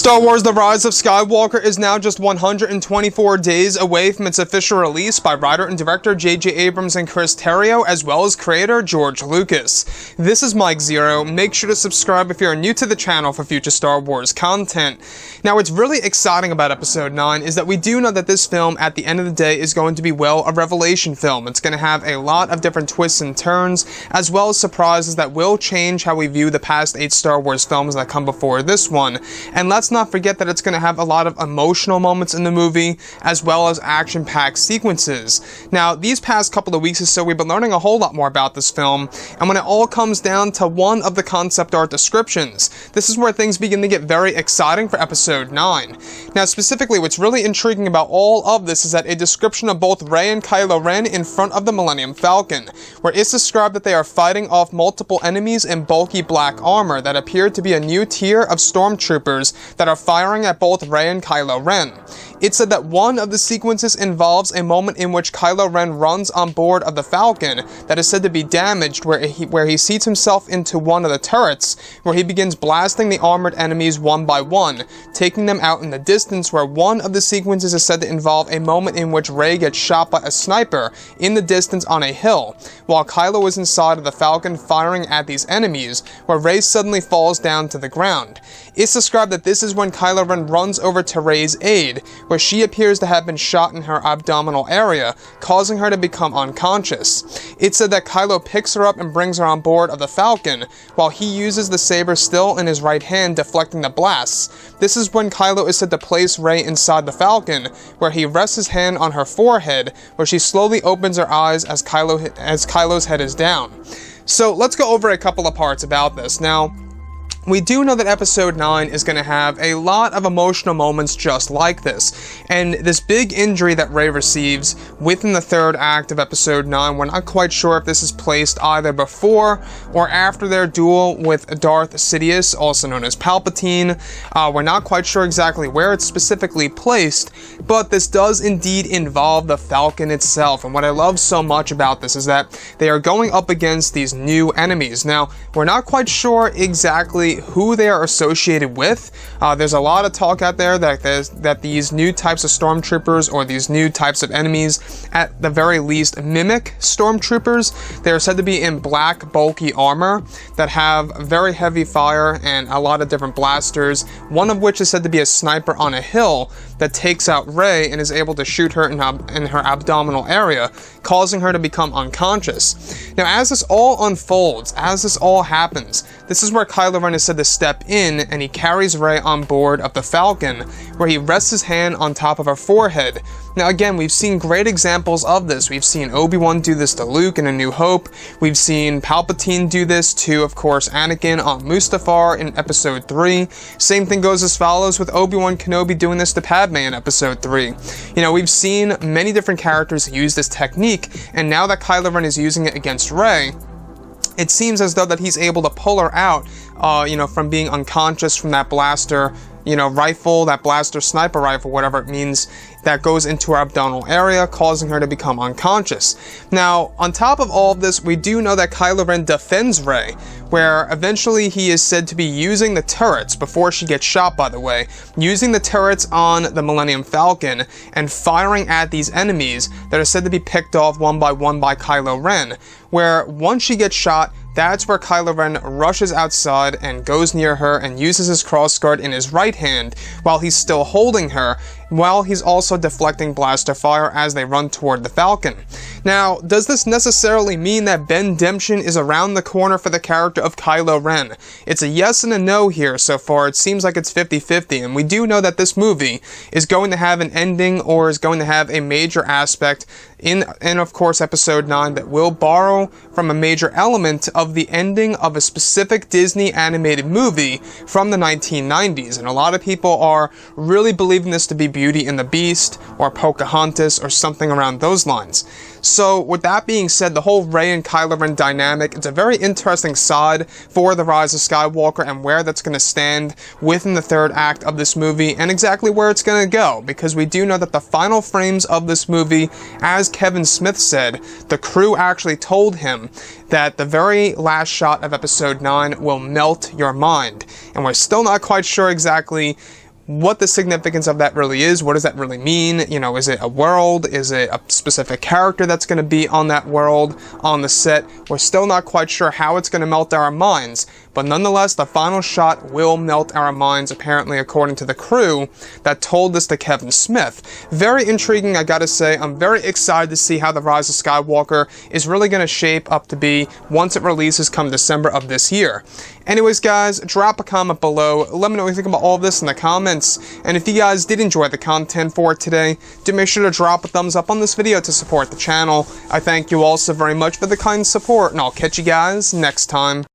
Star Wars The Rise of Skywalker is now just 124 days away from its official release by writer and director J.J. Abrams and Chris Terrio, as well as creator George Lucas. This is Mike Zero. Make sure to subscribe if you're new to the channel for future Star Wars content. Now, what's really exciting about Episode 9 is that we do know that this film, at the end of the day, is going to be, well, a revelation film. It's going to have a lot of different twists and turns, as well as surprises that will change how we view the past 8 Star Wars films that come before this one. And let's not forget that it's going to have a lot of emotional moments in the movie, as well as action-packed sequences. Now, these past couple of weeks or so, we've been learning a whole lot more about this film, and when it all comes down to one of the concept art descriptions, this is where things begin to get very exciting for Episode 9. Now, specifically, what's really intriguing about all of this is that a description of both Rey and Kylo Ren in front of the Millennium Falcon, where it's described that they are fighting off multiple enemies in bulky black armor that appear to be a new tier of stormtroopers that are firing at both Rey and Kylo Ren. It said that one of the sequences involves a moment in which Kylo Ren runs on board of the Falcon that is said to be damaged, where he seats himself into one of the turrets, where he begins blasting the armored enemies one by one, taking them out in the distance, where one of the sequences is said to involve a moment in which Rey gets shot by a sniper in the distance on a hill, while Kylo is inside of the Falcon firing at these enemies, where Rey suddenly falls down to the ground. It's described that this is when Kylo Ren runs over to Rey's aid, where she appears to have been shot in her abdominal area, causing her to become unconscious. It said that Kylo picks her up and brings her on board of the Falcon, while he uses the saber still in his right hand, deflecting the blasts. This is when Kylo is said to place Rey inside the Falcon, where he rests his hand on her forehead, where she slowly opens her eyes as Kylo's head is down. So let's go over a couple of parts about this. Now, we do know that Episode 9 is going to have a lot of emotional moments just like this, and this big injury that Rey receives within the third act of Episode 9, we're not quite sure if this is placed either before or after their duel with Darth Sidious, also known as Palpatine. We're not quite sure exactly where it's specifically placed, but this does indeed involve the Falcon itself, and what I love so much about this is that they are going up against these new enemies. Now, we're not quite sure exactly who they are associated with. There's a lot of talk out there that these new types of stormtroopers, or these new types of enemies, at the very least mimic stormtroopers. They are said to be in black, bulky armor that have very heavy fire and a lot of different blasters, one of which is said to be a sniper on a hill that takes out Rey and is able to shoot her in her abdominal area, causing her to become unconscious. Now, as this all unfolds, as this all happens, this is where Kylo Ren is said to step in, and he carries Rey on board of the Falcon, where he rests his hand on top of her forehead. Now, again, we've seen great examples of this. We've seen Obi-Wan do this to Luke in A New Hope. We've seen Palpatine do this to, of course, Anakin on Mustafar in Episode 3. Same thing goes as follows with Obi-Wan Kenobi doing this to Padme in Episode 3. You know, we've seen many different characters use this technique, and now that Kylo Ren is using it against Rey, it seems as though that he's able to pull her out, from being unconscious from that blaster, rifle, that blaster sniper rifle, whatever it means, that goes into her abdominal area, causing her to become unconscious. Now, on top of all of this, we do know that Kylo Ren defends Rey, where eventually he is said to be using the turrets, before she gets shot, by the way, using the turrets on the Millennium Falcon and firing at these enemies that are said to be picked off one by Kylo Ren, where once she gets shot, that's where Kylo Ren rushes outside and goes near her and uses his crossguard in his right hand while he's still holding her, while he's also deflecting blaster fire as they run toward the Falcon. Now, does this necessarily mean that Ben-demption is around the corner for the character of Kylo Ren? It's a yes and a no here so far. It seems like it's 50-50, and we do know that this movie is going to have an ending, or is going to have a major aspect in of course, Episode 9 that will borrow from a major element of the ending of a specific Disney animated movie from the 1990s, and a lot of people are really believing this to be Beauty and the Beast, or Pocahontas, or something around those lines. So, with that being said, the whole Rey and Kylo Ren dynamic, it's a very interesting side for The Rise of Skywalker, and where that's going to stand within the third act of this movie, and exactly where it's going to go, because we do know that the final frames of this movie, as Kevin Smith said, the crew actually told him that the very last shot of Episode 9 will melt your mind, and we're still not quite sure exactly what the significance of that really is. What does that really mean? You know, is it a world? Is it a specific character that's going to be on that world, on the set? We're still not quite sure how it's going to melt our minds, but nonetheless, the final shot will melt our minds, apparently, according to the crew that told this to Kevin Smith. Very intriguing, I gotta say. I'm very excited to see how The Rise of Skywalker is really going to shape up to be once it releases come December of this year. Anyways, guys, drop a comment below. Let me know what you think about all of this in the comments. And if you guys did enjoy the content for today, do make sure to drop a thumbs up on this video to support the channel. I thank you all so very much for the kind support, and I'll catch you guys next time.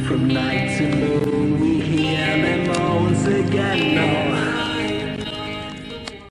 From night to moon, we hear them moans again.